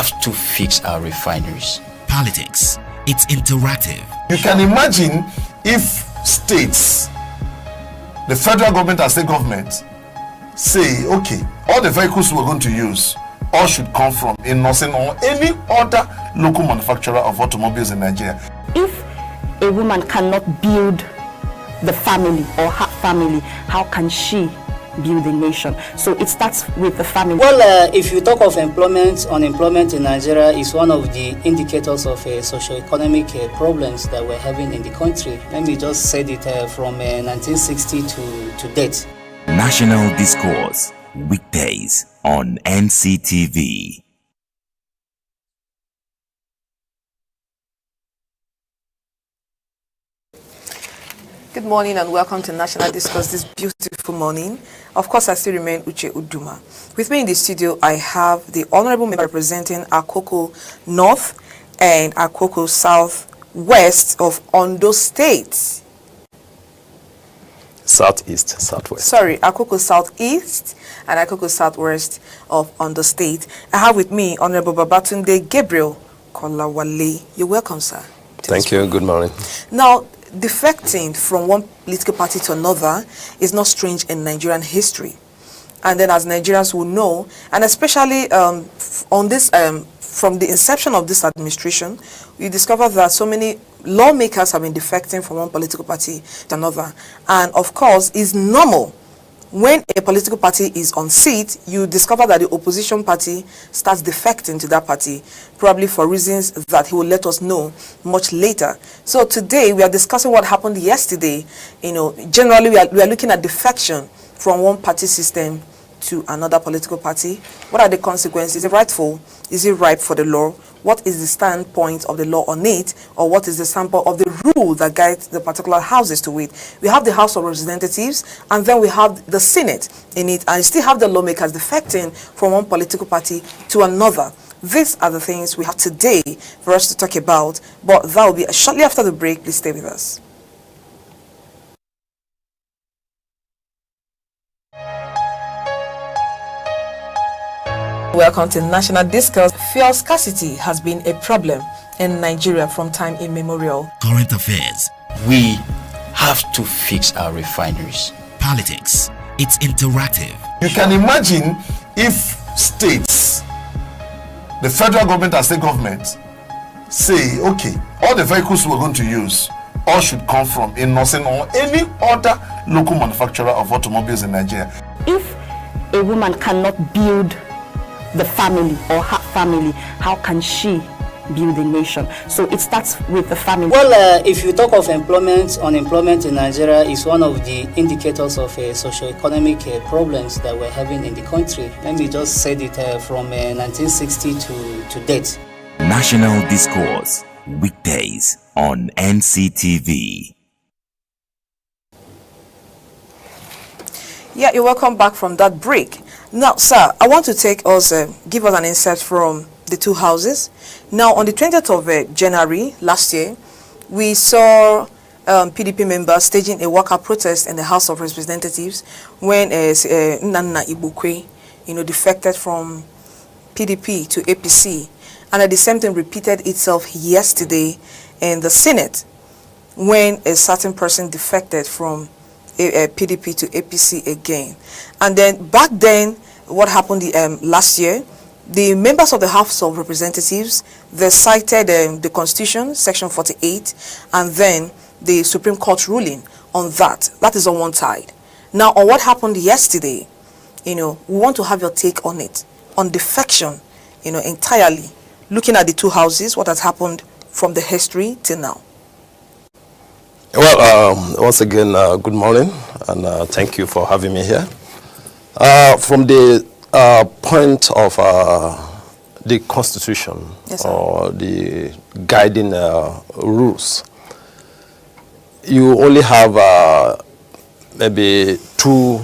have to fix our refineries. Politics, it's interactive. You can imagine if states, the federal government and state government, say, okay, all the vehicles we're going to use all should come from Innocent or any other local manufacturer of automobiles in Nigeria. If a woman cannot build the family or her family, how can she build a nation? So it starts with the family. Well, if you talk of employment, unemployment in Nigeria is one of the indicators of socio-economic problems that we're having in the country. Let me just say it from 1960 to date. National Discourse, weekdays on NCTV. Good morning and welcome to National Discourse this beautiful morning. Of course, I still remain Uche Uduma. With me in the studio, I have the Honorable Member representing Akoko North and Akoko Southwest of Ondo State. Southeast, Southwest. Sorry, Akoko Southeast and Akoko Southwest of Ondo State. I have with me Honorable Babatunde Gabriel Kolawale. You're welcome, sir. Thank you. Good morning. Now, defecting from one political party to another is not strange in Nigerian history. And then as Nigerians will know, and especially on this, from the inception of this administration, we discover that so many lawmakers have been defecting from one political party to another. And of course, it's normal. When a political party is on seat, you discover that the opposition party starts defecting to that party, probably for reasons that he will let us know much later. So today we are discussing what happened yesterday. You know, generally we are looking at defection from one party system to another political party. What are the consequences? Is it rightful? Is it ripe for the law? What is the standpoint of the law on it? Or what is the standpoint of the rule that guides the particular houses to it? We have the House of Representatives, and then we have the Senate in it, and you still have the lawmakers defecting from one political party to another. These are the things we have today for us to talk about, but that will be shortly after the break. Please stay with us. Welcome to National Discourse. Fuel scarcity has been a problem in Nigeria from time immemorial. Current affairs. We have to fix our refineries. Politics, it's interactive. You can imagine if states, the federal government and state government, say, okay, all the vehicles we're going to use all should come from Innocent or any other local manufacturer of automobiles in Nigeria. If a woman cannot build the family or her family, how can she build a nation? So it starts with the family. Well, if you talk of employment, unemployment in Nigeria is one of the indicators of socio-economic problems that we're having in the country. Let me just say it from 1960 to date. National Discourse, weekdays on NCTV. Yeah, you're welcome back from that break. Now, sir, I want to take us, give us an insight from the two houses. Now, on the 20th of January last year, we saw PDP members staging a walkout protest in the House of Representatives when Nana Ibukwe, defected from PDP to APC. And the same thing repeated itself yesterday in the Senate when a certain person defected from PDP to APC again. And then back then, what happened last year, the members of the House of Representatives, they cited the Constitution, Section 48, and then the Supreme Court ruling on that. That is on one side. Now, on what happened yesterday, we want to have your take on it, on defection, entirely, looking at the two houses, what has happened from the history till now. Well, once again, good morning, and thank you for having me here. From the point of the Constitution, yes, or the guiding rules, you only have maybe two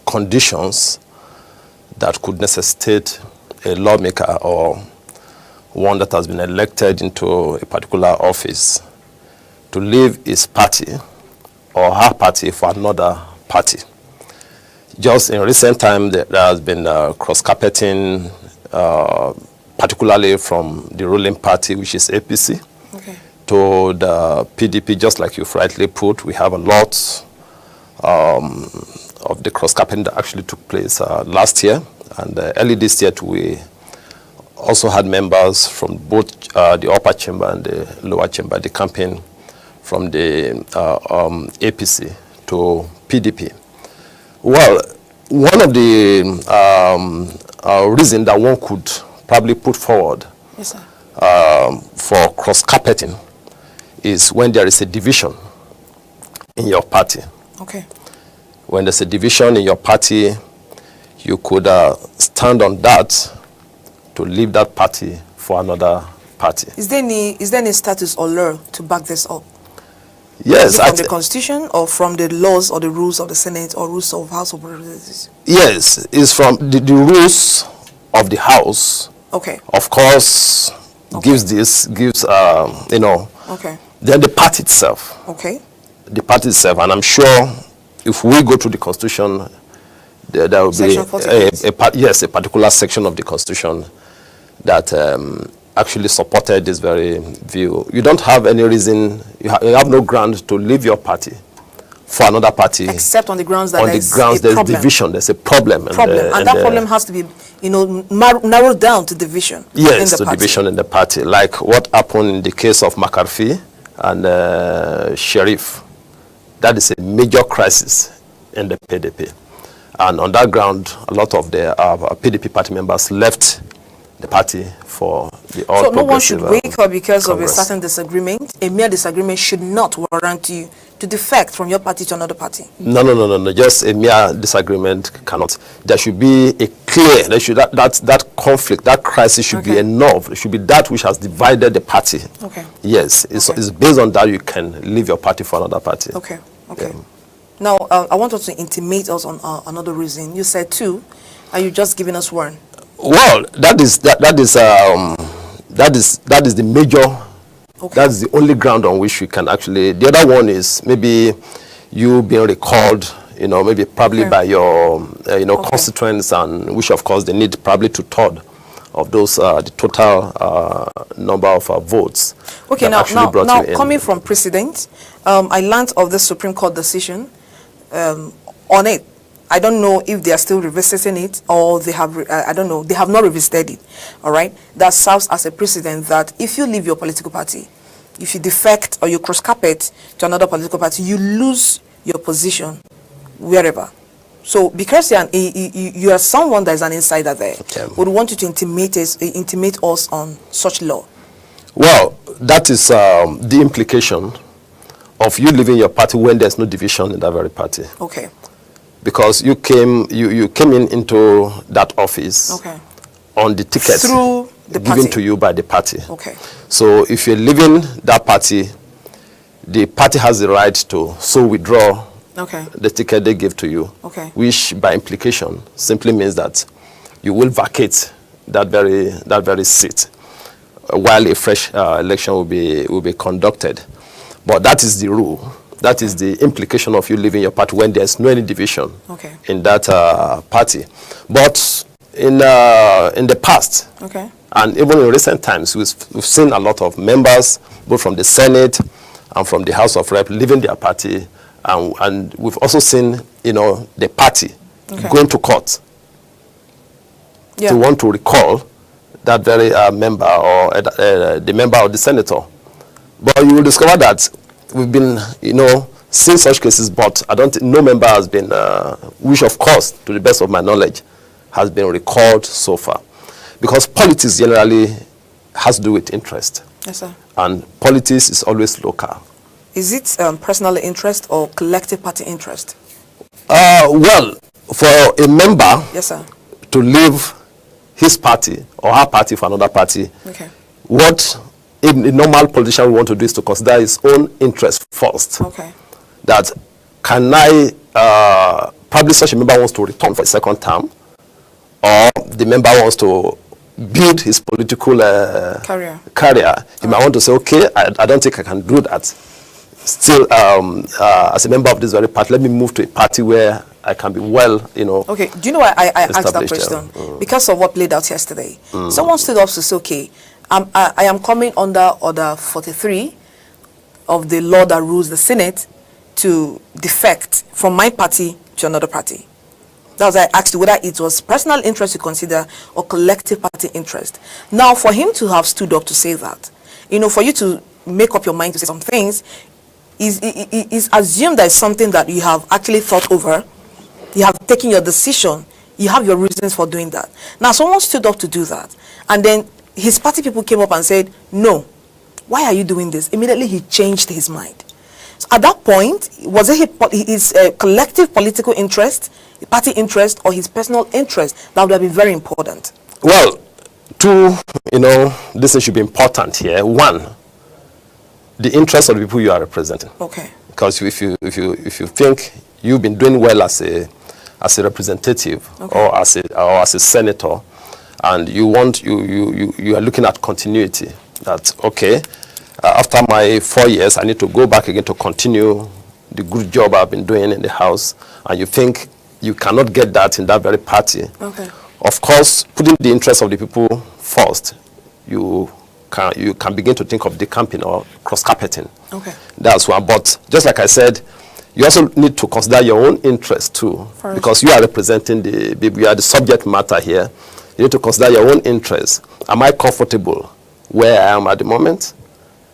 conditions that could necessitate a lawmaker or one that has been elected into a particular office to leave his party or her party for another party. Just in recent time, there has been cross-carpeting particularly from the ruling party, which is APC, to the PDP, just like you've rightly put. We have a lot of the cross-carpeting that actually took place last year. And early this year, we also had members from both the upper chamber and the lower chamber, the campaign from the APC to PDP. Well, one of the reasons that one could probably put forward for cross-carpeting is when there is a division in your party. When there's a division in your party, you could stand on that to leave that party for another party. Is there any status or law to back this up? Yes. From the Constitution or from the laws or the rules of the Senate or rules of House of Representatives? Yes, it's from the rules of the House. Of course, gives you know. Then the party itself. The party itself, and I'm sure if we go to the Constitution, there will be a particular section of the Constitution that actually supported this very view. You don't have any reason, you have no ground to leave your party for another party. Except on the grounds that there's division, there's a problem. And that problem has to be, you know, narrowed down to division. Yes, to division in the party. Like what happened in the case of McCarthy and Sheriff. That is a major crisis in the PDP. And on that ground, a lot of the PDP party members left the party for the All Progressive. So no one should wake up because Congress. Of a certain disagreement. A mere disagreement should not warrant you to defect from your party to another party. No. Just a mere disagreement cannot. There should be a clear. That conflict, that crisis should be enough. It should be that which has divided the party. Yes, it's based on that you can leave your party for another party. Yeah. Now, I want us to intimate us on another reason. You said two, and you just given us one. Well, that is the major. That's the only ground on which we can actually. The other one is maybe you being recalled, you know, maybe probably by your, constituents, and which of course they need probably 2/3 of those the total number of votes. Now coming from precedent, I learned of the Supreme Court decision on it. I don't know if they are still revisiting it or they have, I don't know, they have not revisited it, all right? That serves as a precedent that if you leave your political party, if you defect or you cross-carpet to another political party, you lose your position wherever. So because you are someone that is an insider there, would want you to intimate us on such law. Well, that is the implication of you leaving your party when there's no division in that very party. Because you came into that office on the ticket through the given to you by the party. So if you're leaving that party, the party has the right to withdraw the ticket they give to you, which by implication simply means that you will vacate that very seat while a fresh election will be conducted. But that is the rule. That is the implication of you leaving your party when there's no any division in that party. But in the past, and even in recent times, we've seen a lot of members, both from the Senate and from the House of Rep, leaving their party, and we've also seen, the party going to court to want to recall that very member or the member or the senator. But you will discover that we've been, seeing such cases, but no member has been, which of course, to the best of my knowledge, has been recalled so far. Because politics generally has to do with interest. Yes, sir. And politics is always local. Is it personal interest or collective party interest? Well, for a member to leave his party or her party for another party, what a normal politician would want to do is to consider his own interest first. That can probably such a member wants to return for a second term, or the member wants to build his political career. He might want to say, okay, I don't think I can do that. Still, as a member of this very party, let me move to a party where I can be well, you know. Okay, do you know why I asked that established, question? Because of what played out yesterday. Someone stood up to say, okay, I am coming under Order 43 of the law that rules the Senate to defect from my party to another party. That was why I asked you whether it was personal interest to consider or collective party interest. Now, for him to have stood up to say that, you know, for you to make up your mind to say some things, is assumed that it's something that you have actually thought over, you have taken your decision, you have your reasons for doing that. Now, someone stood up to do that, and then his party people came up and said, no, why are you doing this? Immediately, he changed his mind. So at that point, was it his collective political interest, party interest, or his personal interest? That would have been very important. Well, two, you know, this should be important here. One, the interest of the people you are representing. Okay. Because if you think you've been doing well as a representative, okay, or as a senator, and you are looking at continuity, that okay, after my 4 years I need to go back again to continue the good job I've been doing in the house, and you think you cannot get that in that very party. Okay. Of course, putting the interest of the people first, you can begin to think of decamping or cross-carpeting. Okay. That's one. But just like I said, you also need to consider your own interest too, because you are representing you are the subject matter here. You need to consider your own interest. Am I comfortable where I am at the moment?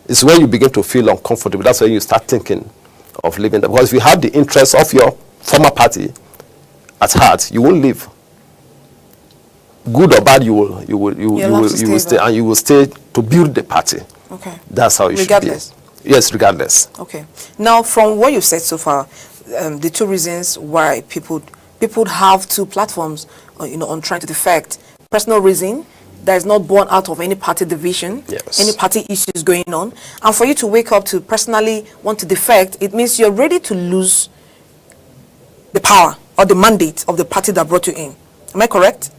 It's when you begin to feel uncomfortable. That's when you start thinking of leaving. Because if you have the interest of your former party at heart, you won't leave. Good or bad, you will stay, and you will stay to build the party. Okay. That's how it should be. Yes, regardless. Okay. Now, from what you've said so far, the two reasons why people have two platforms, you know, on trying to defect: personal reason that is not born out of any party division, yes, any party issues going on, and for you to wake up to personally want to defect, it means you're ready to lose the power or the mandate of the party that brought you in. Am I correct?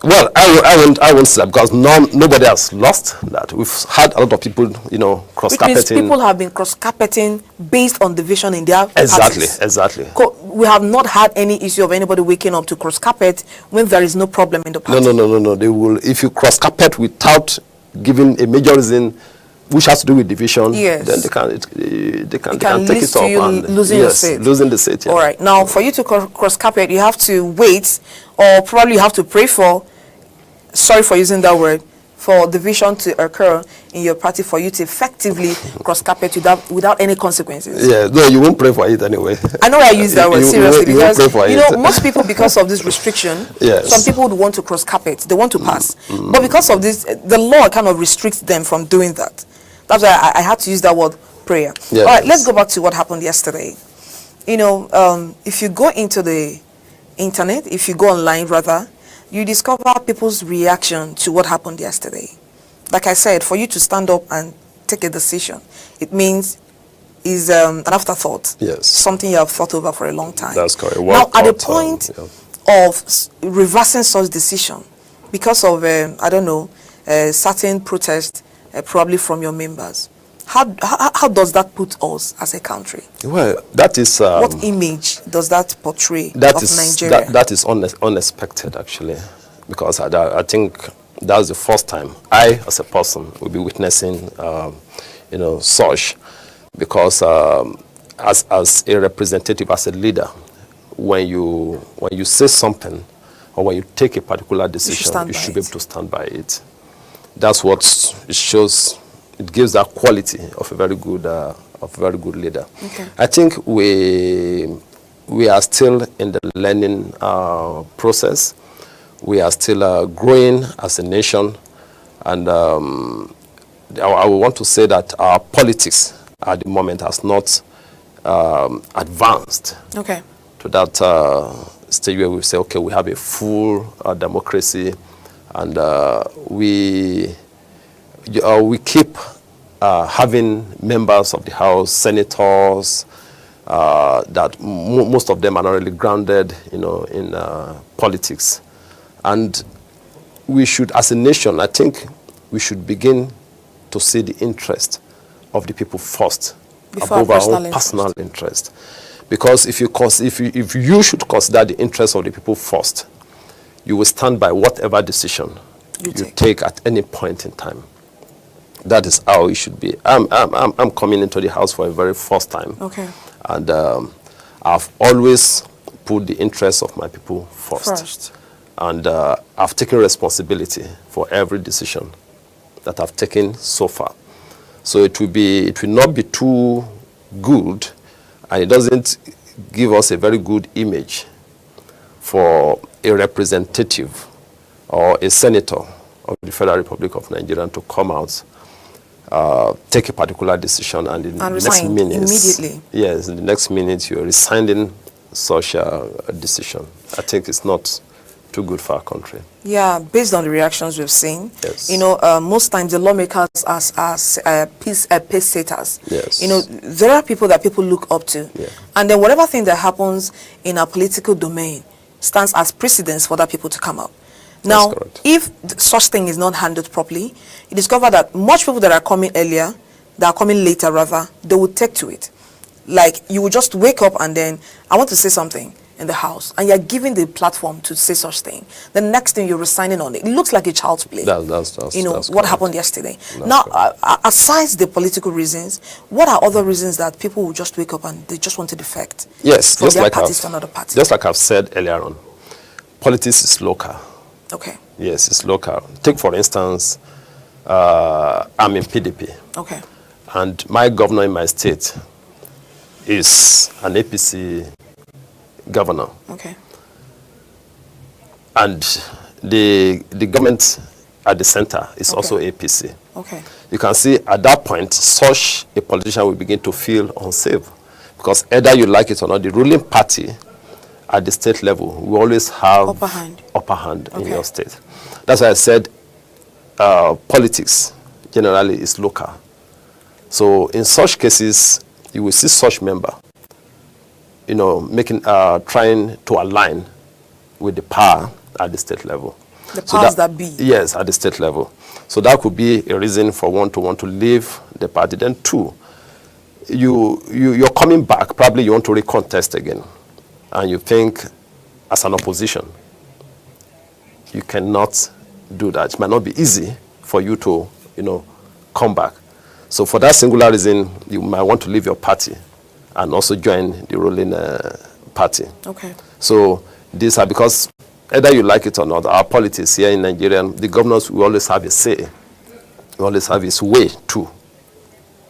Well, I won't say that, because nobody has lost that. We've had a lot of people, you know, cross-carpeting. People have been cross-carpeting based on division in their parties. Exactly. We have not had any issue of anybody waking up to cross-carpet when there is no problem in the party. No. They will, if you cross-carpet without giving a major reason, which has to do with division, yes, then they can take it up and losing the seat. Losing the seat. Yeah. All right. Now, for you to cross-carpet, you have to wait, or probably you have to pray for. Sorry for using that word, for division to occur in your party for you to effectively cross-carpet without any consequences. Yeah, no, you won't pray for it anyway. I know I use that word seriously because, you know, most people, because of this restriction, yes, some people would want to cross-carpet, they want to pass. But because of this, the law kind of restricts them from doing that. That's why I had to use that word, prayer. Yes. All right, let's go back to what happened yesterday. You know, if you go into the internet, if you go online rather, you discover people's reaction to what happened yesterday. Like I said, for you to stand up and take a decision, it means is an afterthought. Yes. Something you have thought over for a long time. That's correct. Now, at the point of reversing such decision, because of, I don't know, certain protest, probably from your members, how does that put us as a country? Well, that is... what image does that portray of Nigeria? That is unexpected, actually, because I think that's the first time I, as a person, will be witnessing, you know, such, because as a representative, as a leader, when you say something, or when you take a particular decision, you should be able to stand by it. That's what it shows. It gives that quality of a very good leader. Okay. I think we are still in the learning process. We are still growing as a nation, and I want to say that our politics at the moment has not advanced to that stage where we say, okay, we have a full democracy, and we keep having members of the House, senators, that most of them are not really grounded, you know, in politics. And we should, as a nation, I think we should begin to see the interest of the people first, above our own personal interest. Because if you should consider the interests of the people first, you will stand by whatever decision you take at any point in time. That is how it should be. I'm coming into the house for a very first time. Okay. And I've always put the interests of my people first. And I've taken responsibility for every decision that I've taken so far. So it will not be too good, and it doesn't give us a very good image for a representative or a senator of the Federal Republic of Nigeria to come out, take a particular decision, and in the next minute, immediately. Yes, in the next minute you're resigning such a decision. I think it's not too good for our country. Yeah, based on the reactions we've seen, yes. Most times the lawmakers are pace setters. Yes. There are people that people look up to. Yeah. And then whatever thing that happens in our political domain stands as precedence for other people to come up. Now, if such thing is not handled properly, you discover that much people that are coming earlier, that are coming later rather, they will take to it. Like, you will just wake up and then, I want to say something in the house, and you're given the platform to say such thing. The next thing you're resigning on it. It looks like a child's play. That's what happened yesterday. Now, aside the political reasons, what are other reasons that people will just wake up and they just want to defect? Yes, from their parties to another party? Just like I've said earlier on, politics is local. Okay. Yes, it's local. Take, for instance, I'm in PDP. Okay. And my governor in my state is an APC governor. Okay. And the government at the center is also APC. Okay. You can see at that point, such a politician will begin to feel unsafe. Because either you like it or not, the ruling party at the state level will always have upper hand in your state. That's why I said politics generally is local. So in such cases, you will see such member, trying to align with the power at the state level. The powers that be. Yes, at the state level. So that could be a reason for one to want to leave the party. Then two, you're coming back, probably you want to recontest again. And you think, as an opposition, you cannot do that. It might not be easy for you to, come back. So for that singular reason, you might want to leave your party and also join the ruling party. Okay. So these are because either you like it or not, our politics here in Nigeria, the governors will always have a say. We always have his way too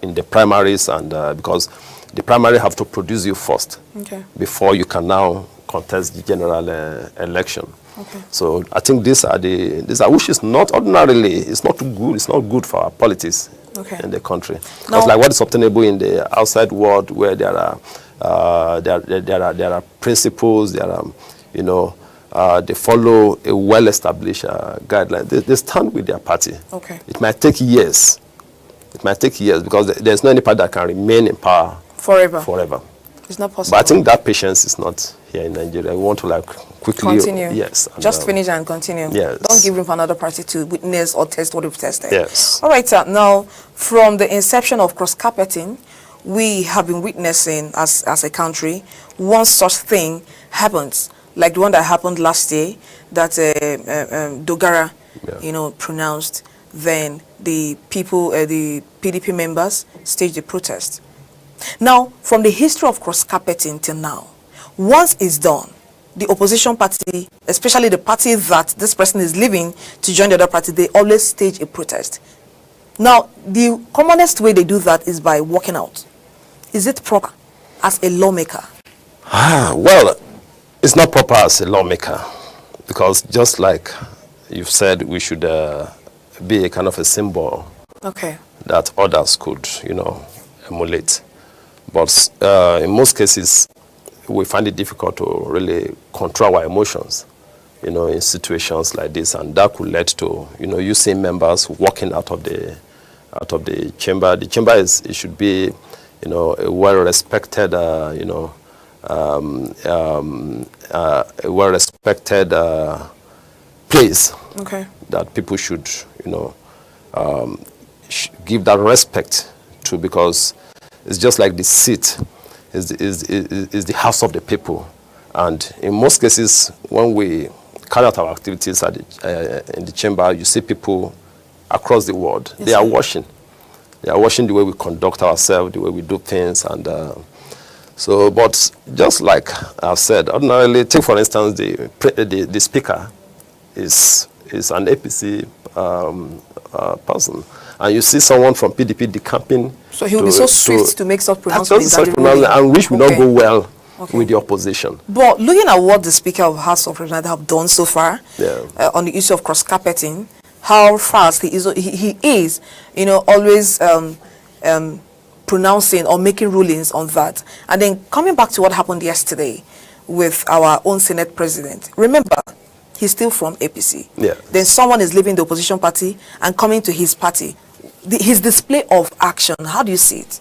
in the primaries, and because the primary have to produce you first before you can now contest the general election. Okay. So I think these are which is not ordinarily, it's not good. It's not good for our politics in the country. Because like what is obtainable in the outside world, where there are principles, there are they follow a well-established guideline. They stand with their party. Okay. It might take years. It might take years because there's no any party that can remain in power forever. It's not possible. But I think that patience is not here in Nigeria. We want to quickly continue. Yes. Just finish and continue. Yes. Don't give room for another party to witness or test what we've tested. Yes. All right, sir. Now, from the inception of cross-carpeting, we have been witnessing as a country, once such thing happens, like the one that happened last year, that Dogara, pronounced, then the people, the PDP members staged a protest. Now, from the history of cross-carpeting till now, once it's done, the opposition party, especially the party that this person is leaving to join the other party, they always stage a protest. Now, the commonest way they do that is by walking out. Is it proper as a lawmaker? Well, it's not proper as a lawmaker, because just like you've said, we should be a kind of a symbol that others could, emulate. But in most cases, we find it difficult to really control our emotions, in situations like this, and that could lead to, you see members walking out of the chamber. The chamber it should be, a well-respected, a well-respected place that people should, give that respect to, because it's just like the seat is the house of the people. And in most cases, when we carry out our activities at in the chamber, you see people across the world. Yes, they are watching. They are watching the way we conduct ourselves, the way we do things. And so, but just like I've said, ordinarily, take for instance, the speaker is an APC person. And you see someone from PDP decamping. So he will be so swift to make such pronouncements. And which will not go well with the opposition. But looking at what the Speaker of House of Representatives have done so far on the issue of cross-carpeting, how fast he is, you know, always pronouncing or making rulings on that. And then coming back to what happened yesterday with our own Senate President. Remember, he's still from APC. Yeah. Then someone is leaving the opposition party and coming to his party. His display of action, how do you see it?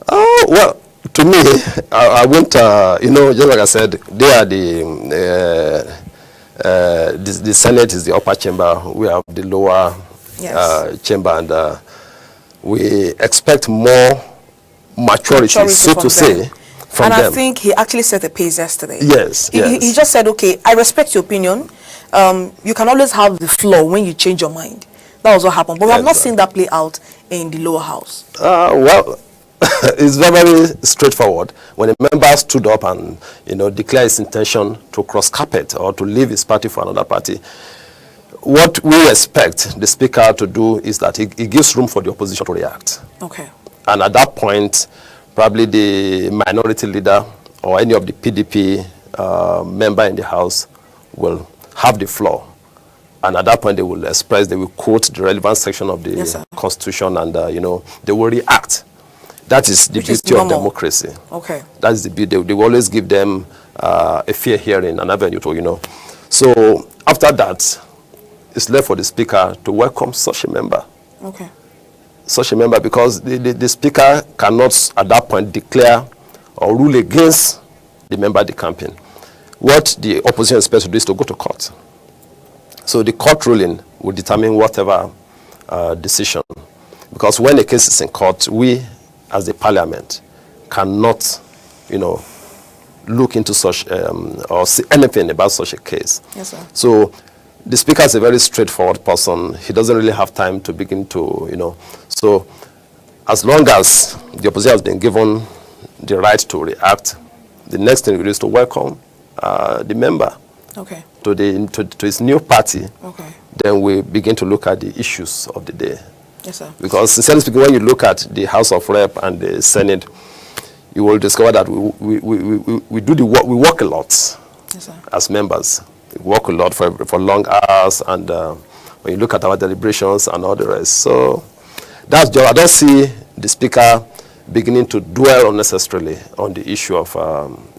Oh, well, to me, I went, you know, just like I said, they are the Senate is the upper chamber, we have the lower chamber, and we expect more maturity so to say, from them. I think he actually set the pace yesterday. Yes, he just said, okay, I respect your opinion. You can always have the floor when you change your mind. That was what happened. But we have not seen that play out in the lower house. Well, it's very straightforward. When a member stood up and, you know, declared his intention to cross carpet or to leave his party for another party, what we expect the speaker to do is that he gives room for the opposition to react. Okay. And at that point, probably the minority leader or any of the PDP member in the house will have the floor. And at that point, they will express, they will quote the relevant section of the Constitution, and, you know, they will react. That is the beauty of democracy. Okay. That is the beauty. They will always give them a fair hearing, an avenue to, you know. So after that, it's left for the speaker to welcome such a member. Okay. Such a member, because the speaker cannot at that point declare or rule against the member decamping. What the opposition expects to do is to go to court. So the court ruling will determine whatever decision. Because when a case is in court, we, as the parliament, cannot, you know, look into such or see anything about such a case. Yes, sir. So the speaker is a very straightforward person. He doesn't really have time to begin to, you know. So as long as the opposition has been given the right to react, the next thing is to welcome the member to his new party. Okay. Then we begin to look at the issues of the day. Yes, sir. Because sincerely speaking, when you look at the House of Rep and the Senate, you will discover that we do the work. We work a lot, yes, sir, as members. We work a lot for long hours, and when you look at our deliberations and all the rest, so that's just, I don't see the speaker beginning to dwell unnecessarily on the issue of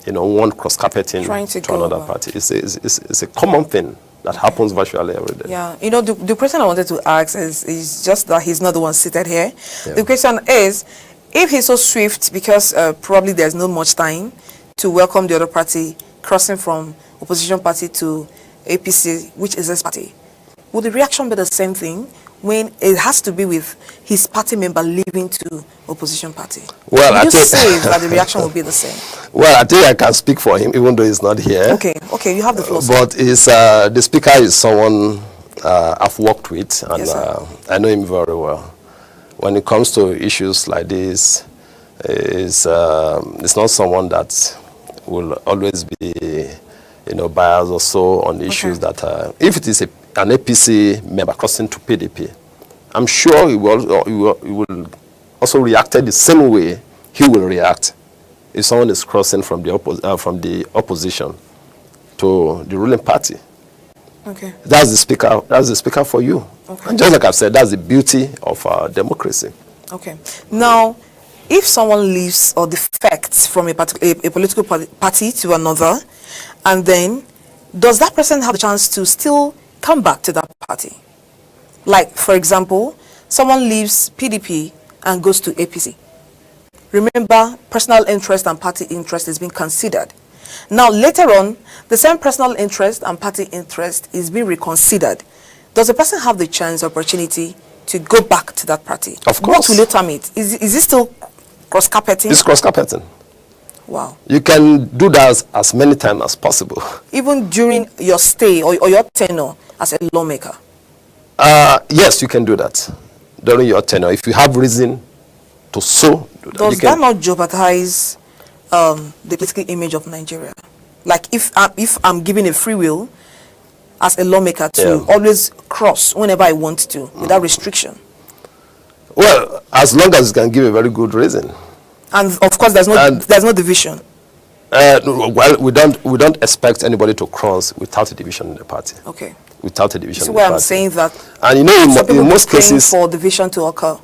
you know, one cross-carpeting to another party. It's a common thing that happens virtually every day. Yeah, you know, the question I wanted to ask is just that he's not the one seated here. Yeah. The question is, if he's so swift, because probably there's not much time to welcome the other party crossing from opposition party to APC, which is his party, would the reaction be the same thing when it has to be with his party member leaving to opposition party? Well, I think say that the reaction will be the same. Well, I think I can speak for him, even though he's not here. Okay, you have the floor. But the speaker is someone I've worked with, and yes, I know him very well. When it comes to issues like this, it's not someone that will always be, you know, biased or so on issues that if it is an APC member crossing to PDP, I'm sure he will also react the same way he will react if someone is crossing from the opposition to the ruling party. Okay. That's the speaker. That's the speaker for you. Okay. And just like I've said, that's the beauty of democracy. Okay. Now, if someone leaves or defects from a political party to another, and then does that person have a chance to still come back to that party? Like, for example, someone leaves PDP and goes to APC. Remember, personal interest and party interest is being considered. Now, later on, the same personal interest and party interest is being reconsidered. Does the person have the chance, opportunity to go back to that party? Of course. What will you term it? Is it still cross-carpeting? It's cross-carpeting. Wow. You can do that as many times as possible. Even during your stay or your tenure as a lawmaker? Yes, you can do that during your tenure. If you have reason to so do that. Does that not jeopardize the political image of Nigeria? Like if I'm given a free will as a lawmaker to always cross whenever I want to without restriction? Well, as long as you can give a very good reason. And of course, there's no division. Well, we don't expect anybody to cross without a division in the party. Okay. Without a division. This is in why the I'm party. saying that. And you know, in most cases, for division to occur.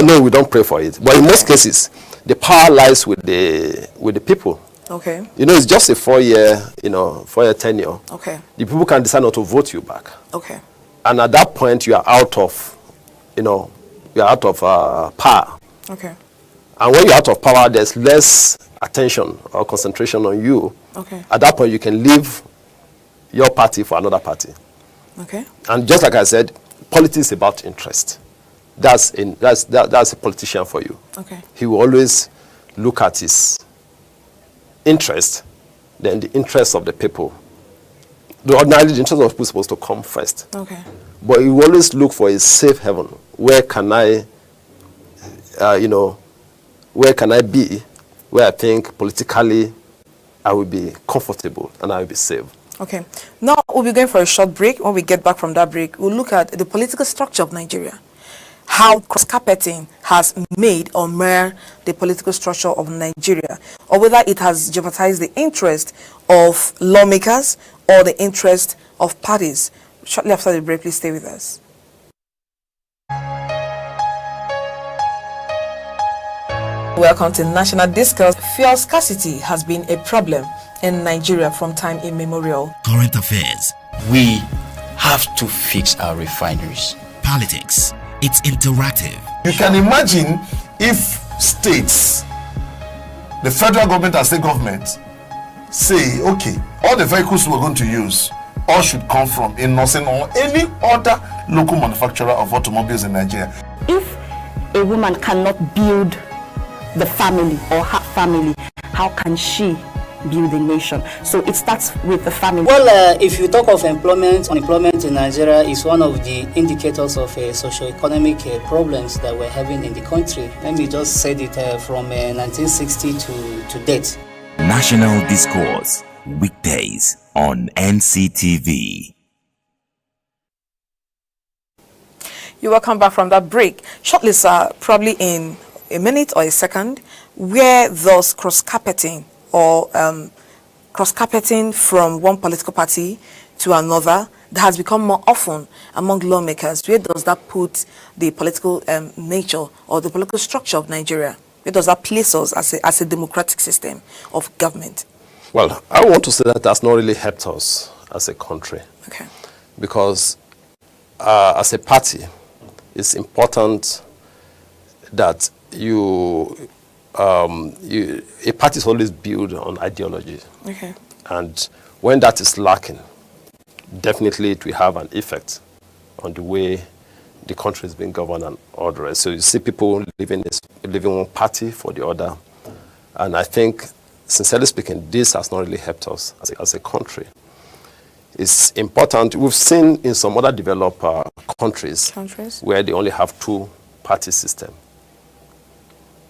no, we don't pray for it. But in most cases, the power lies with the people. Okay. You know, it's just a 4-year tenure. Okay. The people can decide not to vote you back. Okay. And at that point, you are out of, power. Okay. And when you're out of power, there's less attention or concentration on you. Okay. At that point, you can leave your party for another party. Okay. And just like I said, politics is about interest. That's a politician for you. Okay. He will always look at his interest, then the interest of the people. Ordinarily, the interest of the people is supposed to come first. Okay. But he will always look for a safe haven. Where can I be where I think politically I will be comfortable and I will be safe. Okay. Now we'll be going for a short break. When we get back from that break, we'll look at the political structure of Nigeria. How cross-carpeting has made or marred the political structure of Nigeria, or whether it has jeopardized the interest of lawmakers or the interest of parties. Shortly after the break, please stay with us. Welcome to National Discourse. Fuel scarcity has been a problem in Nigeria from time immemorial. Current affairs, We have to fix our refineries. politics, it's interactive. You can imagine if states, the federal government and state government, say, okay, all the vehicles we're going to use, all should come from a nursing or any other local manufacturer of automobiles in Nigeria. If a woman cannot build the family or her family, how can she build a nation? So it starts with the family. Well, if you talk of unemployment in Nigeria is one of the indicators of socio-economic problems that we're having in the country. Let me just say it from 1960 to date. National Discourse, weekdays on NCTV. You're welcome back from that break. Shortly, sir, probably in a minute or a second, where those cross-carpeting or cross-carpeting from one political party to another that has become more often among lawmakers, where does that put the political nature or the political structure of Nigeria? Where does that place us as a democratic system of government? Well, I want to say that that's not really helped us as a country. Okay. Because as a party, it's important that a party is always built on ideology. Okay. And when that is lacking, definitely it will have an effect on the way the country is being governed and ordered. So you see people leaving one party for the other. And I think, sincerely speaking, this has not really helped us as a country. It's important. We've seen in some other developed countries where they only have two-party system,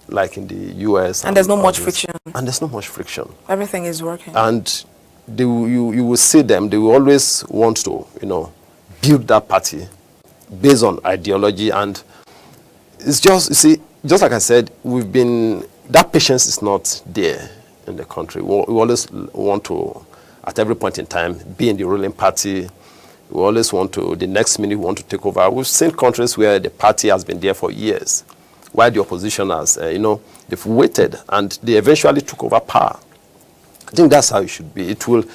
like in the US. And there's not much friction. And there's not much friction. Everything is working. And you will see them, they will always want to, build that party based on ideology. And it's just, you see, just like I said, that patience is not there in the country. We always want to, at every point in time, be in the ruling party. We always want to, the next minute we want to take over. We've seen countries where the party has been there for years, while the opposition has, they've waited and they eventually took over power. I think that's how it should be. It will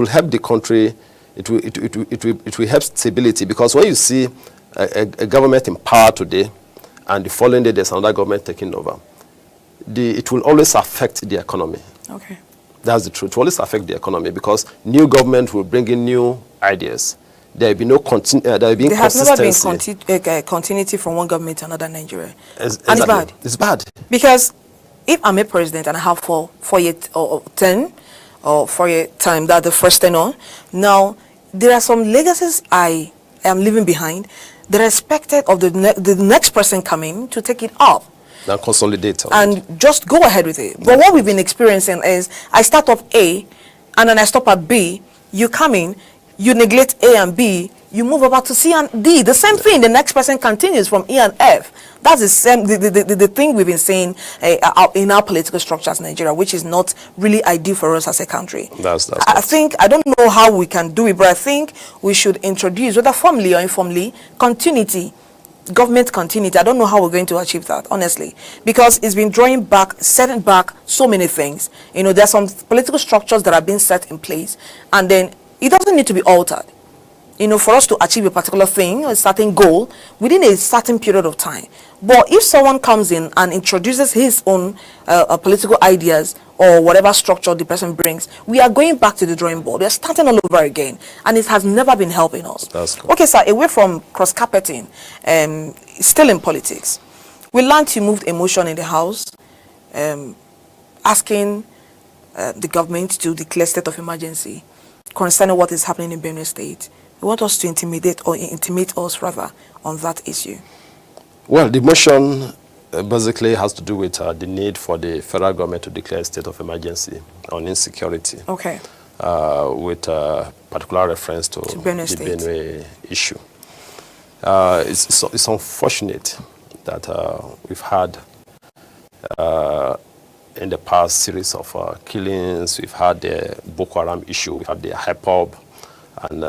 help the country. It will help stability, because when you see a government in power today and the following day there's another government taking over, it will always affect the economy. Okay. That's the truth. It will always affect the economy because new government will bring in new ideas. There will be no consistency. There has never been continuity from one government to another in Nigeria. And it's bad. It's bad. Because if I'm a president and I have 4-year or 10 or 4-year time, that's the first tenure, now there are some legacies I am leaving behind that are expected of the next person coming to take it up. Now consolidate. And just go ahead with it. But what we've been experiencing is I start off A and then I stop at B, you come in, you neglect A and B, you move over to C and D. The same thing, the next person continues from E and F. That's the same, the thing we've been saying in our political structures in Nigeria, which is not really ideal for us as a country. I think, I don't know how we can do it, but I think we should introduce, whether formally or informally, continuity. Government continuity. I don't know how we're going to achieve that, honestly, because it's been drawing back, setting back so many things. You know, there are some political structures that are being set in place, and then it doesn't need to be altered. You know, for us to achieve a particular thing, a certain goal, within a certain period of time. But if someone comes in and introduces his own political ideas or whatever structure the person brings, we are going back to the drawing board. We are starting all over again, and it has never been helping us. That's cool. Okay, sir, away from cross-carpeting, still in politics, we learned you moved a motion in the House asking the government to declare state of emergency concerning what is happening in Benue State. We want us to intimidate us rather on that issue. Well, the motion basically has to do with the need for the federal government to declare a state of emergency on insecurity. Okay. With particular reference to Benue the State. Benue issue. It's unfortunate that we've had in the past series of killings. We've had the Boko Haram issue, we've had the HIPOB, and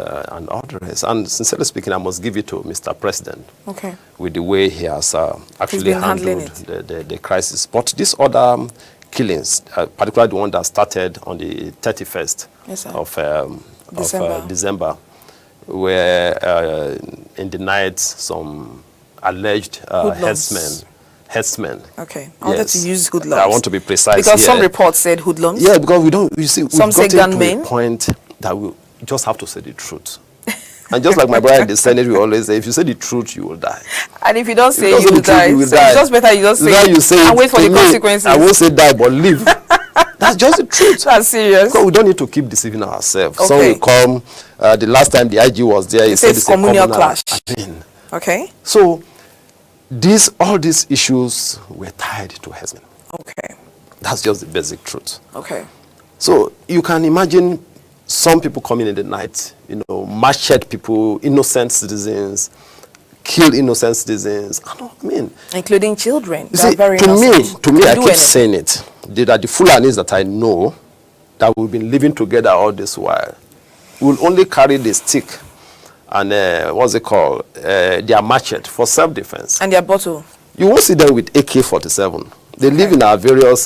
all the rest. And sincerely speaking, I must give it to Mr. President. Okay. With the way he has actually handled the crisis. But these other killings, particularly the one that started on the 31st of December, where in the night some alleged headsmen. Okay. I wanted to use hoodlums. I want to be precise because here. some reports said hoodlums. Yeah, because we don't. You see, we've some say gotten to gunmen. a point that we just have to say the truth. And just like my brother in the Senate, we always say, if you say the truth, you will die. And if you don't say, you will die. It's just better you don't say, you say and wait for the consequences. I won't say die, but live. That's just the truth. That's serious. Because we don't need to keep deceiving ourselves. Okay. Some will come. The last time the IG was there, he said it's a communal clash. Okay. So, all these issues were tied to herdsmen. Okay. That's just the basic truth. Okay. So you can imagine some people coming in the night, machete people, innocent citizens, kill innocent citizens. I mean, including children. You see, very to me, I keep saying it. That the Fulanis that I know, that we've been living together all this while, will only carry the stick and what's it called, their machete for self-defense. And their bottle. You won't see them with AK-47. They live in our various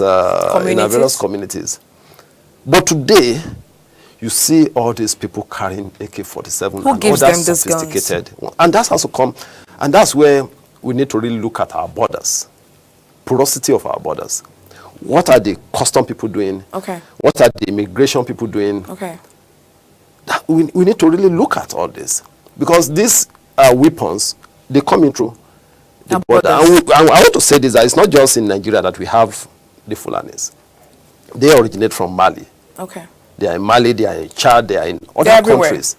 communities. But today, you see all these people carrying AK-47 Who and gives other them these sophisticated guns? And that's also and that's where we need to really look at our borders, porosity of our borders. What are the custom people doing? Okay. What are the immigration people doing? Okay. We need to really look at all this, because these weapons, they come in through the border. And I want to say this, that it's not just in Nigeria that we have the Fulanis. They originate from Mali. Okay. They are in Mali, they are in Chad, they are in other countries.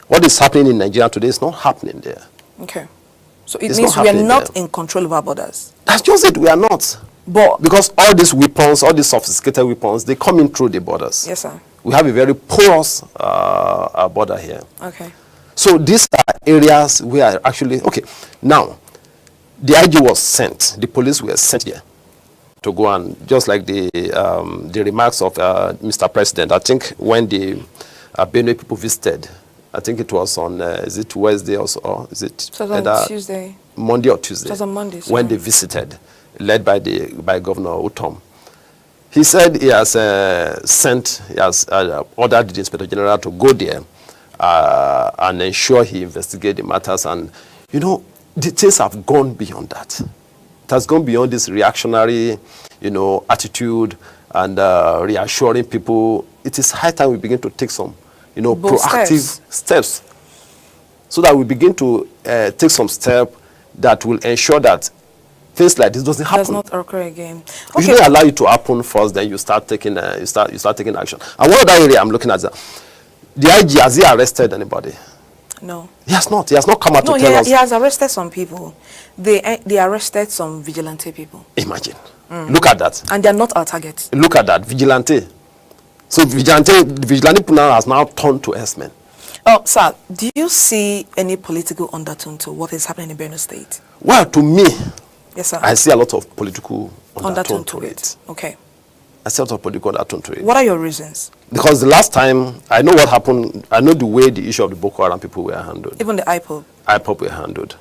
What is happening in Nigeria today is not happening there. Okay. So it means we are not in control of our borders. That's just it, we are not. But because all these weapons, all these sophisticated weapons, they come in through the borders. Yes, sir. We have a very porous border here. Okay. So these are areas where actually, okay, now, the IG was sent, the police were sent here to go and, just like the remarks of Mr. President, I think when the Benue people visited, I think it was on, is it Wednesday or is it? It was on Tuesday. Monday or Tuesday. It was on Monday, sorry. When they visited, led by Governor Utom. He said he has ordered the Inspector General to go there and ensure he investigates the matters. And, the things have gone beyond that. It has gone beyond this reactionary, attitude and reassuring people. It is high time we begin to take some, proactive steps, so that we begin to take some steps that will ensure that things like this doesn't happen. Does not occur again. We shouldn't allow it to happen first, then you start taking you start taking action. And one other area I'm looking at is the IG, has he arrested anybody? No. He has not. He has not come out to tell us. He has arrested some people. They arrested some vigilante people. Imagine. Look at that. And they're not our target. Look at that, vigilante. So vigilante now has now turned to S-men. Oh, sir, do you see any political undertone to what is happening in Benue State? Well, to me, yes, sir, I see a lot of political undertone to it. Okay. I see a lot of political undertone to it. What are your reasons? Because the last time, I know what happened, I know the way the issue of the Boko Haram people were handled. Even the IPOB? IPOB were handled.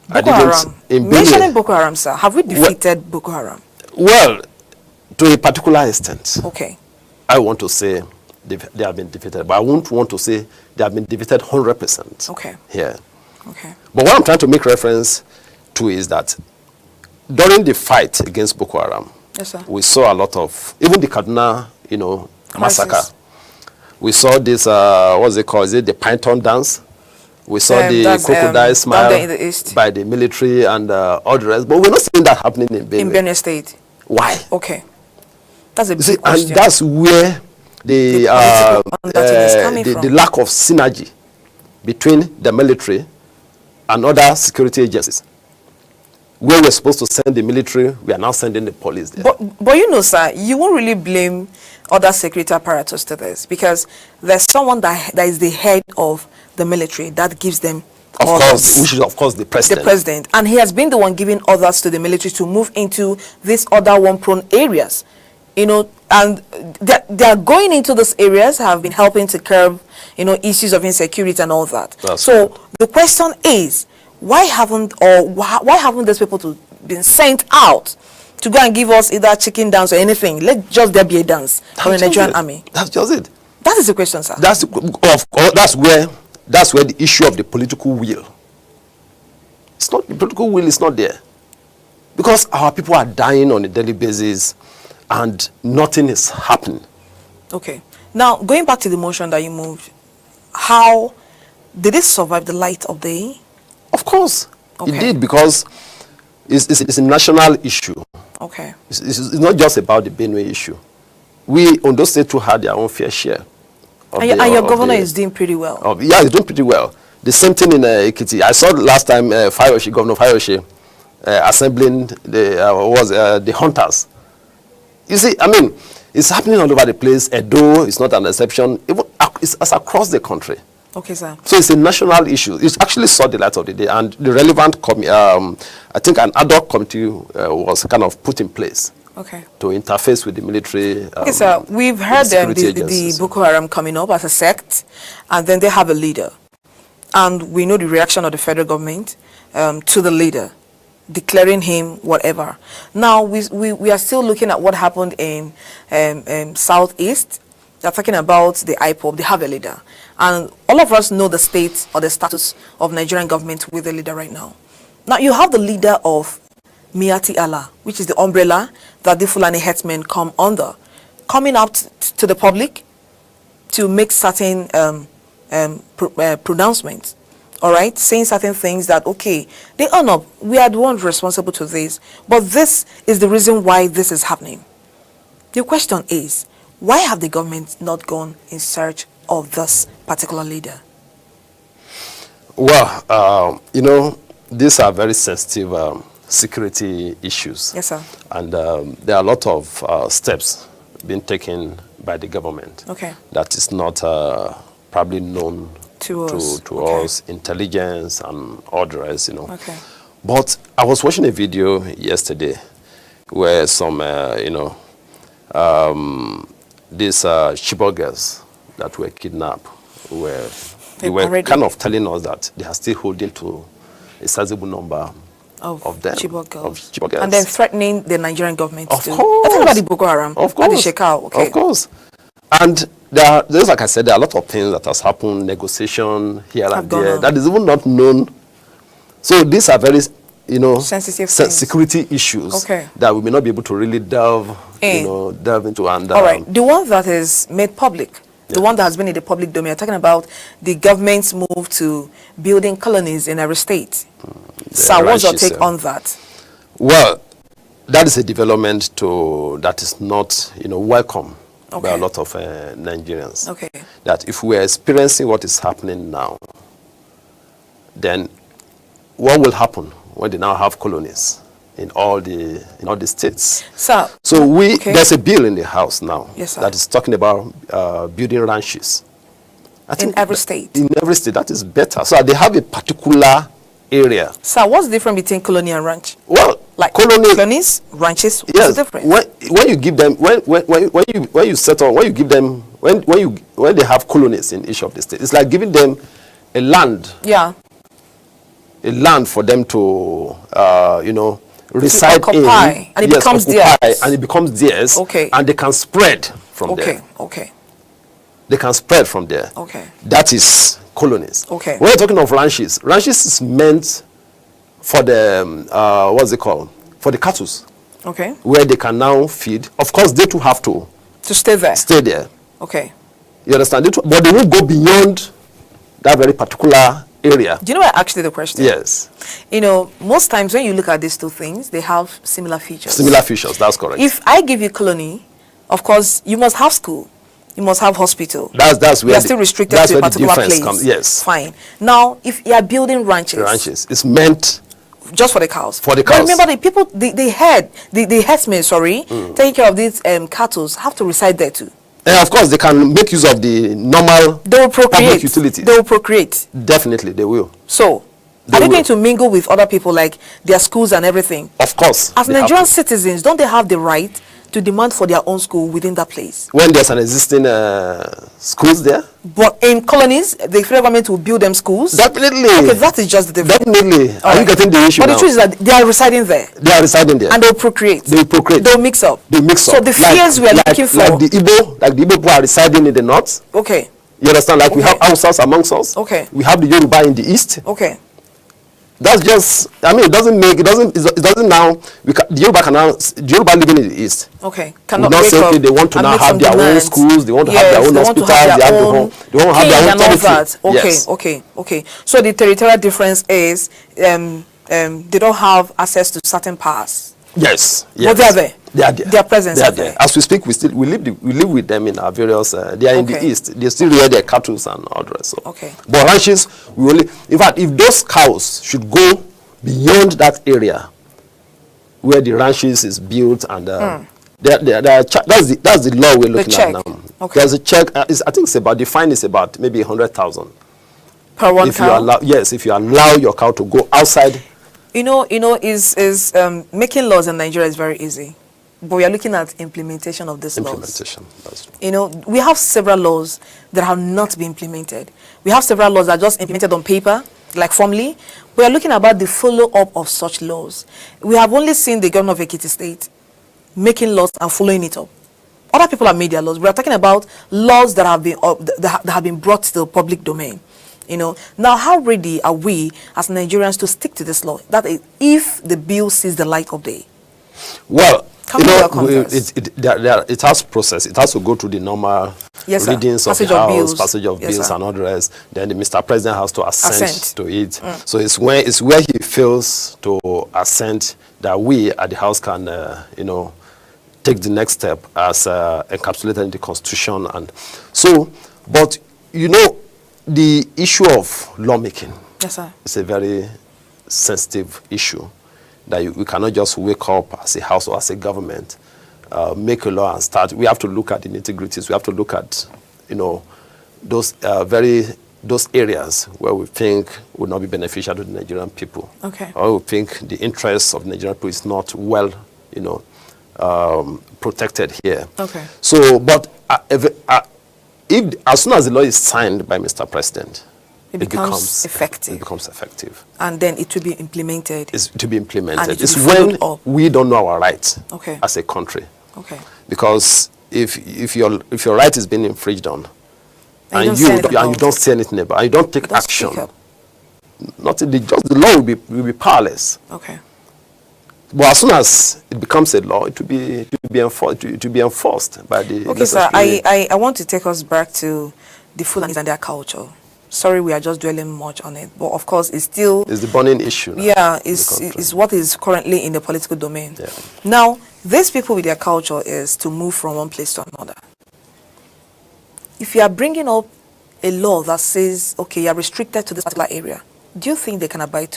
Boko Haram. Mentioning Boko Haram, sir, have we defeated Boko Haram? Well, to a particular extent. Okay. I want to say they have been defeated, but I won't want to say they have been defeated 100%. Okay. Here. Okay. But what I'm trying to make reference to is that during the fight against Boko Haram, yes, sir, we saw a lot of, even the Kaduna, massacre. We saw this, what's it called? Is it the Python dance? We saw the crocodile smile in the east by the military and all the rest. But we're not seeing that happening in Benue. In Benue State. Why? Okay. That's a big question. And that's where the lack of synergy between the military and other security agencies. Where we're supposed to send the military, we are now sending the police there. But you know, sir, you won't really blame other security apparatus to this, because there's someone that is the head of the military that gives them orders. Which is of course the president. The president. And he has been the one giving orders to the military to move into these other war-prone areas. And they are going into those areas, have been helping to curb, issues of insecurity and all that. So the question is, why haven't these people been sent out to go and give us either chicken dance or anything? Let just there be a dance from the Nigerian army. That's just it. That is the question, sir. That's where the issue of the political will. It's not, the political will is not there, because our people are dying on a daily basis and nothing is happening. Okay. Now, going back to the motion that you moved, how did it survive the light of day? Of course, okay, it did, because it's a national issue. Okay. It's not just about the Benue issue. We, Ondo State, too, had their own fair share. And your governor is doing pretty well. Yeah, he's doing pretty well. The same thing in Ekiti. I saw last time Governor Fayoshe assembling the hunters. You see, I mean, it's happening all over the place. Edo is not an exception. It's across the country. Okay, sir. So it's a national issue. It's actually saw the light of the day, and the relevant, I think an ad hoc committee was kind of put in place. Okay. To interface with the military. Okay, sir. We've heard the Boko Haram coming up as a sect, and then they have a leader. And we know the reaction of the federal government to the leader, declaring him whatever. Now, we are still looking at what happened in Southeast. They're talking about the IPOB. They have a leader. And all of us know the state or the status of Nigerian government with the leader right now. Now, you have the leader of Miati Allah, which is the umbrella that the Fulani headsmen come under, coming out to the public to make certain pronouncements, all right, saying certain things that, okay, they own up, we are the ones responsible to this, but this is the reason why this is happening. The question is, why have the government not gone in search of this particular leader? Well, these are very sensitive security issues. Yes, sir. And there are a lot of steps being taken by the government. Okay. That is not probably known to us, intelligence and all the rest, Okay. But I was watching a video yesterday where some, these Chibok girls that were kidnapped they were kind of telling us that they are still holding to a sizable number of them. Chibok girls. Chibok girls. And then threatening the Nigerian government of too. course. I think about the Boko Haram. Of course. The Shekau. Okay. Of course. And there's, like I said, there are a lot of things that has happened, negotiation here and there, that is even not known. So these are very, sensitive security issues that we may not be able to really delve into. And all right, the one that is made public, the one that has been in the public domain, talking about the government's move to building colonies in every state. So what's your take on that? Well, that is a development that is not, welcome by a lot of Nigerians. Okay. That if we are experiencing what is happening now, then what will happen when they now have colonies in all the states? Sir, So there's a bill in the House now that is talking about building ranches. In every state? In every state, that is better. So they have a particular area. Sir, what's the difference between colony and ranch? Well, like colonies, ranches, what's yes, the difference? When you give them, when you settle, when you give them, when they have colonies in each of the states, it's like giving them a land. Yeah. A land for them to, reside in. And it becomes theirs. And it becomes theirs. Okay. And they can spread from there. Okay. They can spread from there. Okay. That is colonies. Okay. When we're talking of ranches is meant for the, what's it called? For the cattle. Okay. Where they can now feed. Of course, they too have to stay there. Stay there. Okay. You understand? But they won't go beyond that very particular area. Do you know why I asked you the question? Yes. Most times when you look at these two things, they have similar features. Similar features, that's correct. If I give you colony, of course, you must have school. You must have hospital. That's where you are still restricted to a particular place. Comes. Yes. Fine. Now, if you are building ranches. It's meant just for the cows. For the cows. But remember, the people, the herdsmen, taking care of these cattle have to reside there too. And of course, they can make use of the normal public utilities. They will procreate. Definitely, they will. So, are they going to mingle with other people, like their schools and everything? Of course. As Nigerian citizens, don't they have the right to demand for their own school within that place? When there's an existing schools there? But in colonies, the federal government will build them schools? Definitely. Okay, that is just the difference. Definitely. Are you getting the issue But now? the truth is that they are residing there. They are residing there. And they'll procreate. They will procreate. They'll mix up. They mix up. So the fears we are looking for. Like the Igbo people are residing in the north. Okay. You understand? Like we have Hausas amongst us. Okay. We have the Yoruba in the east. Okay. That's just, it doesn't now, the Yoruba living in the east. Okay. Cannot not say, okay, they want to now have their own schools, they want to have their own hospitals, they have their own territory. Okay. So the territorial difference is, they don't have access to certain powers. Yes. But they are there. They are there. Their presence is there. As we speak, we live with them in our various. They are in the east. They still rear their cattle and all the rest. So. Okay. But ranches, in fact, if those cows should go beyond that area where the ranches is built and that's the law we're looking at now. Okay. There's a check. I think the fine is about maybe 100,000 per one cow. If you allow your cow to go outside. Making laws in Nigeria is very easy, but we are looking at implementation of these laws. That's true. We have several laws that have not been implemented. We have several laws that are just implemented on paper, like formally. We are looking about the follow-up of such laws. We have only seen the governor of Ekiti State making laws and following it up. Other people have made their laws. We are talking about laws that have been brought to the public domain. Now how ready are we as Nigerians to stick to this law? That is, if the bill sees the light of day. Well, it has process. It has to go through the normal readings of the House, passage of bills and all the rest. Then the Mr. President has to assent to it. So it's where he fails to assent that we at the House can, take the next step as encapsulated in the Constitution. And so, but the issue of lawmaking is a very sensitive issue that we cannot just wake up as a house or as a government, make a law and start. We have to look at the nitty-gritties. We have to look at, those areas where we think would not be beneficial to the Nigerian people. Okay. Or we think the interests of the Nigerian people is not well, protected here. Okay. So, but as soon as the law is signed by Mr. President, it becomes effective. It becomes effective. And then it will be implemented. It's to be implemented. And it's when we don't know our rights as a country. Okay. Because if your right is being infringed on, and you don't say anything about, and you don't take action, just the law will be powerless. Okay. But as soon as it becomes a law, it will be enforced by the. Okay, sir. I want to take us back to the Fulanis and their culture. sorry, we are just dwelling much on it, but of course, it's still... It's the burning issue now. Yeah, it's what is currently in the political domain. Yeah. Now, these people with their culture is to move from one place to another. If you are bringing up a law that says, okay, you are restricted to this particular area, do you think they can abide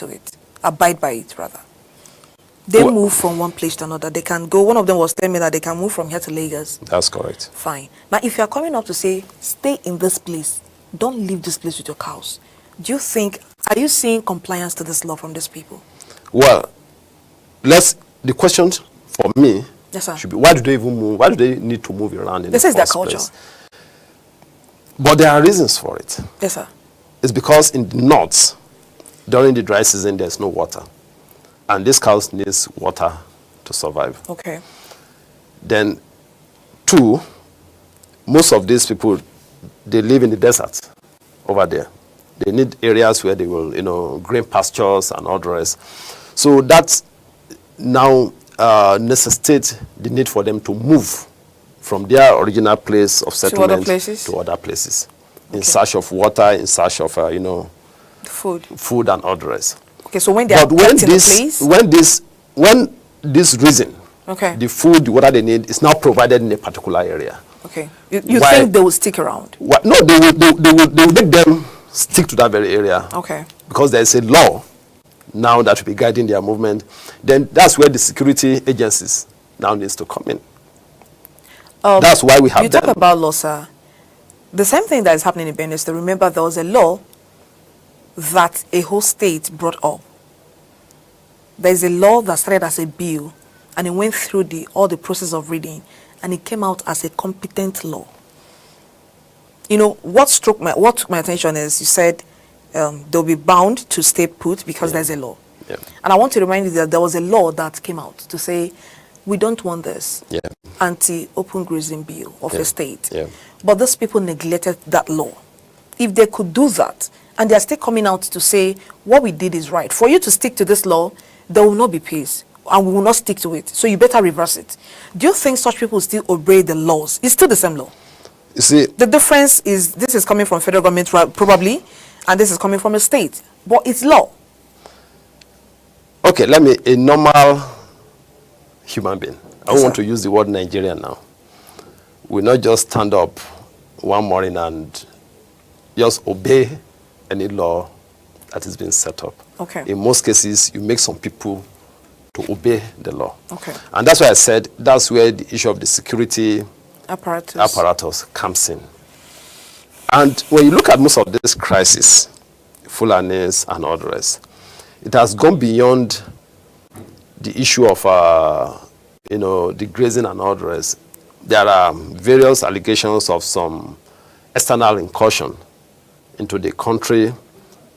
by it, rather? They move from one place to another. They can go, one of them was telling me that they can move from here to Lagos. That's correct. Fine. Now, if you are coming up to say, stay in this place, don't leave this place with your cows, do you think, are you seeing compliance to this law from these people? Well, the question for me should be, why do they even move? Why do they need to move around in the first their culture. place? But there are reasons for it. Yes, sir. It's because in the north, during the dry season, there's no water. And these cows need water to survive. Okay. Then, two, most of these people, they live in the desert over there. They need areas where they will, green pastures and all the rest. So that now necessitates the need for them to move from their original place of settlement to other places in search of water, in search of, food and all the rest. Okay, so when they are in place? When this reason, the food, the water they need is now provided in a particular area. Okay. You think they will stick around? No, they will make them stick to that very area. Okay. Because there is a law now that will be guiding their movement. Then that's where the security agencies now needs to come in. That's why we have You talk about law, sir. The same thing that is happening in Benue State. Remember, there was a law that a whole state brought up. There is a law that started as a bill, and it went through all the process of reading, and it came out as a competent law. What took my attention is you said they'll be bound to stay put because there's a law. Yeah. And I want to remind you that there was a law that came out to say, we don't want this anti-open grazing bill of the state. Yeah. But those people neglected that law. If they could do that, and they are still coming out to say, what we did is right. For you to stick to this law, there will not be peace, and we will not stick to it. So you better reverse it. Do you think such people still obey the laws? It's still the same law. You see, the difference is this is coming from federal government probably, and this is coming from a state. But it's law. Okay, a normal human being. I don't want to use the word Nigerian now. We not just stand up one morning and just obey any law that is being set up. Okay. In most cases, you make some people to obey the law. Okay. And that's why I said that's where the issue of the security apparatus comes in. And when you look at most of this crisis, Fulanis and all the rest, it has gone beyond the issue of the grazing and all the rest. There are various allegations of some external incursion into the country,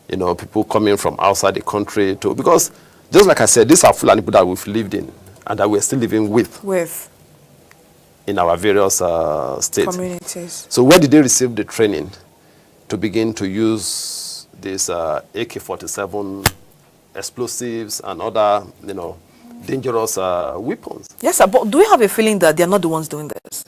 people coming from outside the country because just like I said, these are Fulani people that we've lived in and that we're still living with in our various states. Communities. So where did they receive the training to begin to use these AK-47 explosives and other, dangerous weapons? Yes, sir, but do we have a feeling that they're not the ones doing this?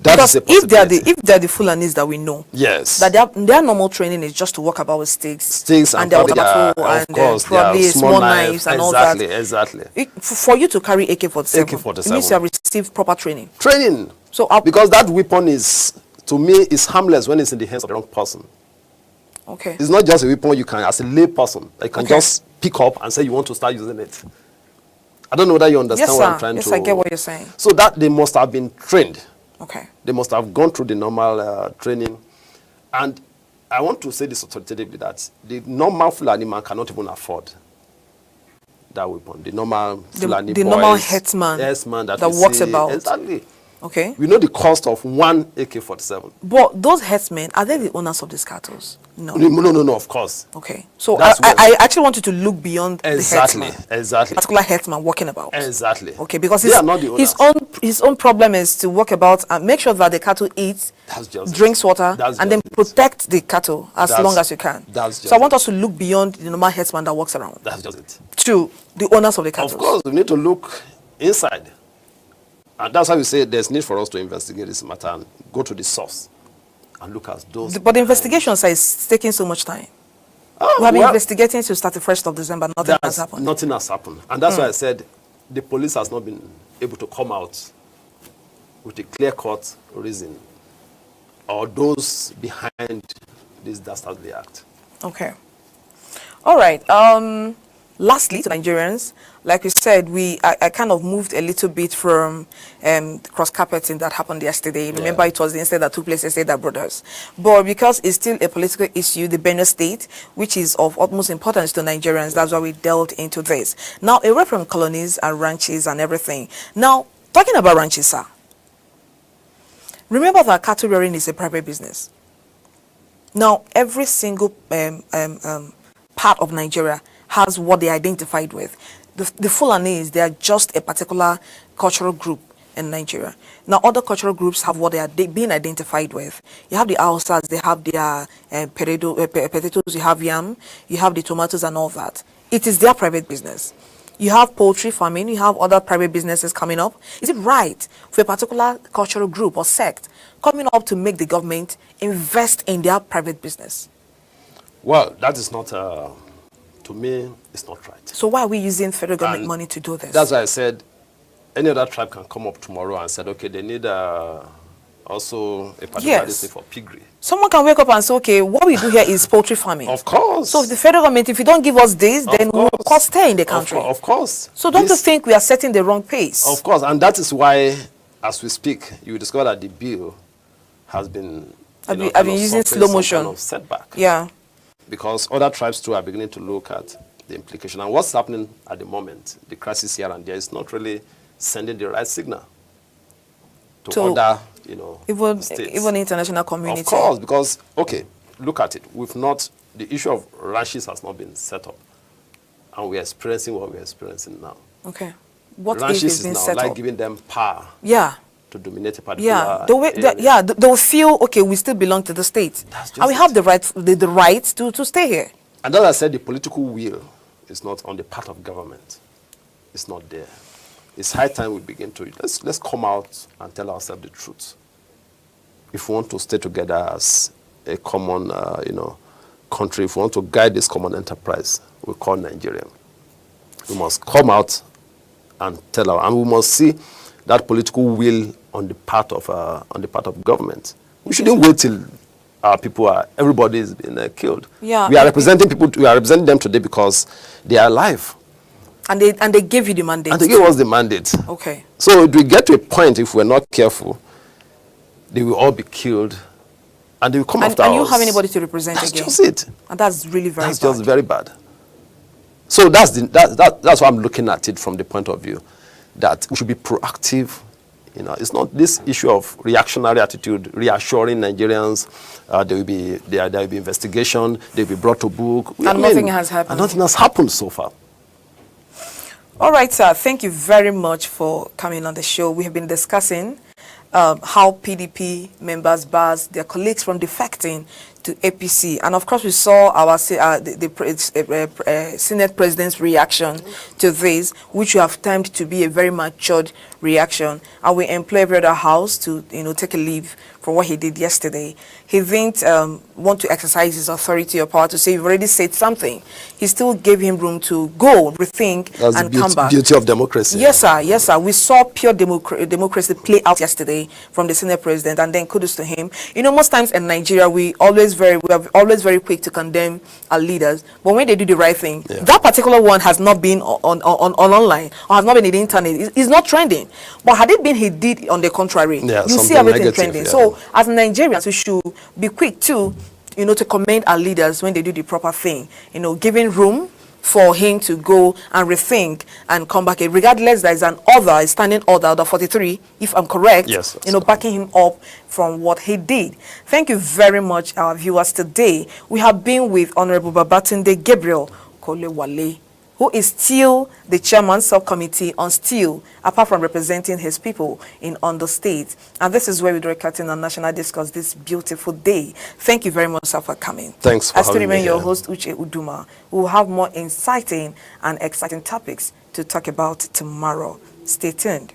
Because if they're the Fulanis that we know, yes, that their normal training is just to walk about with sticks and their water bottle and probably small knives and all that. Exactly. For you to carry AK-47, it means you have received proper training. So because that weapon to me, is harmless when it's in the hands of the wrong person. Okay. It's not just a weapon you can, as a lay person, you can just pick up and say you want to start using it. I don't know whether you understand what I'm trying to... Yes, I get what you're saying. So that they must have been trained. Okay. They must have gone through the normal training. And I want to say this authoritatively, that the normal Fulani man cannot even afford that weapon. The normal Fulani the boys, normal headsman that walks see, about. Exactly. Okay. We know the cost of one AK-47. But those headsmen, are they the owners of these cattle? No, of course. Okay. So I actually want you to look beyond the headsman. Exactly. Particular headsman walking about. Exactly. Okay, because they are not the owners. his own problem is to walk about and make sure that the cattle eats, drinks water, and then protect the cattle as long as you can. So I want us to look beyond the normal headsman that walks around. That's just it. To the owners of the cattle. Of course, we need to look inside. And that's why we say there's need for us to investigate this matter and go to the source. and look at those. But the investigations is taking so much time. We have been investigating to start the 1st of December. Nothing has happened. Nothing has happened. And that's why I said the police has not been able to come out with a clear-cut reason, or those behind this dastardly act. Okay. All right. Lastly, to Nigerians, like we said, I kind of moved a little bit from cross-carpeting that happened yesterday. Remember, it was the incident that took place yesterday at Brothers. But because it's still a political issue, the Benue State, which is of utmost importance to Nigerians, that's why we delved into this. Now, away from colonies and ranches and everything. Now, talking about ranches, sir, remember that cattle rearing is a private business. Now, every single part of Nigeria has what they identified with. The Fulanis, they are just a particular cultural group in Nigeria. Now, other cultural groups have what they are being identified with. You have the Hausas, they have their potatoes, you have yam, you have the tomatoes and all that. It is their private business. You have poultry farming, you have other private businesses coming up. Is it right for a particular cultural group or sect coming up to make the government invest in their private business? Well, that is not, to me, it's not right. So why are we using federal government money to do this? That's why I said any other tribe can come up tomorrow and said, okay, they need also a particular thing for piggery. Someone can wake up and say, okay, what we do here is poultry farming. Of course. So the federal government, if you don't give us this, then we'll stay in the country. Of course. So don't you think we are setting the wrong pace? Of course, and that is why, as we speak, you discover that the bill has been I've been using slow motion. Kind of setback. Yeah. Because other tribes too are beginning to look at the implication. And what's happening at the moment, the crisis here and there, is not really sending the right signal to other, states. Even international community. Of course, because, okay, look at it. The issue of ranches has not been set up. And we are experiencing what we are experiencing now. Okay. What ranches is being now set like up? giving them power. Yeah. To dominate a particular they'll feel, okay, we still belong to the state. And we have the right to stay here. And as I said, the political will is not on the part of government. It's not there. It's high time we begin to, let's come out and tell ourselves the truth. If we want to stay together as a common, country, if we want to guide this common enterprise we call Nigeria, we must come out and and we must see that political will on the part of government. We shouldn't wait till everybody is being killed. Yeah. We are representing people. We are representing them today because they are alive. And they give you the mandate. And they give us the mandate. Okay. So if we get to a point, if we're not careful, they will all be killed, and they will come after us. And you have anybody to represent again. That's just it. And that's really very bad. That's just very bad. So that's why I'm looking at it from the point of view that we should be proactive. It's not this issue of reactionary attitude, reassuring Nigerians. There will be investigation. They will be brought to book. And nothing has happened. And nothing has happened so far. All right, sir. Thank you very much for coming on the show. We have been discussing how PDP members bars their colleagues from defecting to APC, and of course we saw our Senate President's reaction to this, which we have timed to be a very matured reaction, and we employ every other house to take a leave from what he did yesterday. He didn't want to exercise his authority or power to say you've already said something. He still gave him room to go, rethink, and come back. Beauty of democracy. Yes, sir. Yes, sir. We saw pure democracy play out yesterday from the Senate President, and then kudos to him. Most times in Nigeria, we are always very quick to condemn our leaders, but when they do the right thing, that particular one has not been on online or has not been in the internet. It's not trending. But had it been he did on the contrary, you see everything negative, trending. Yeah. So as Nigerians, we should be quick to commend our leaders when they do the proper thing. Giving room for him to go and rethink and come back. Regardless, there is a standing order, the 43, if I'm correct, yes, backing him up from what he did. Thank you very much, our viewers. Today, we have been with Honorable Babatunde Gabriel Kolewale, who is still the chairman subcommittee on steel, apart from representing his people in Ondo State. And this is where we draw a curtain on National Discourse this beautiful day. Thank you very much, sir, for coming. Thanks for having me. I still remain your host, Uche Uduma. We will have more inciting and exciting topics to talk about tomorrow. Stay tuned.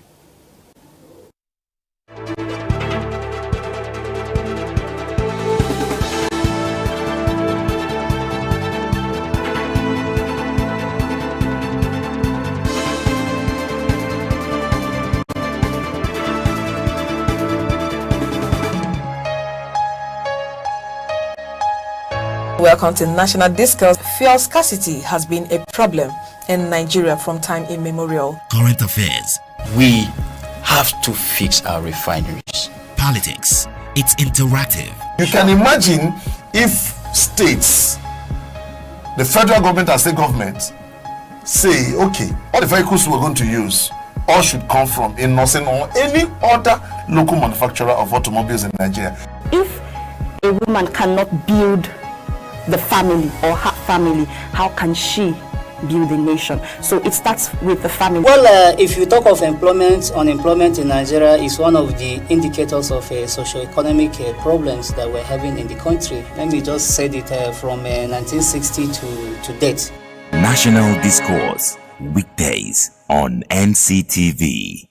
welcome to National Discourse. Fuel scarcity has been a problem in Nigeria from time immemorial. Current affairs. We have to fix our refineries. Politics. It's interactive. You can imagine if states, the federal government and state government, say, okay, all the vehicles we're going to use all should come from in Nosen or any other local manufacturer of automobiles in Nigeria. If a woman cannot build the family or her family, how can she build a nation? So it starts with the family. Well, if you talk of employment, unemployment in Nigeria is one of the indicators of socio-economic problems that we're having in the country. Let me just say it from 1960 to date. National Discourse. Weekdays on NCTV.